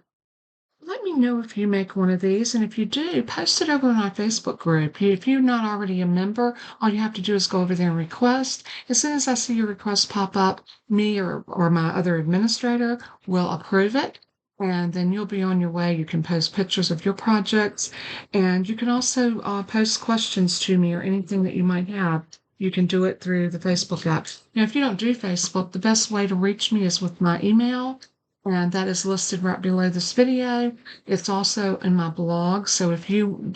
[SPEAKER 1] let me me know if you make one of these. And if you do, post it over on our Facebook group. If you're not already a member, all you have to do is go over there and request. As soon as I see your request pop up, me or my other administrator will approve it. And then you'll be on your way. You can post pictures of your projects. And you can also post questions to me or anything that you might have. You can do it through the Facebook app. Now, if you don't do Facebook, the best way to reach me is with my email, and that is listed right below this video. It's also in my blog. So if you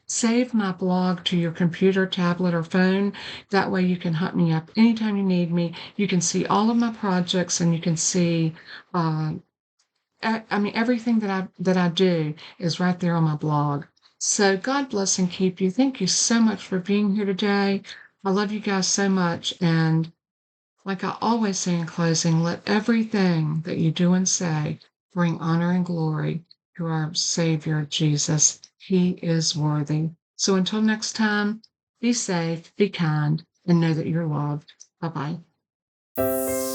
[SPEAKER 1] save my blog to your computer, tablet, or phone, that way you can hunt me up anytime you need me. You can see all of my projects, and you can see I mean, everything that I do is right there on my blog. So God bless and keep you. Thank you so much for being here today. I love you guys so much. And like I always say in closing, let everything that you do and say bring honor and glory to our Savior, Jesus. He is worthy. So until next time, be safe, be kind, and know that you're loved. Bye bye.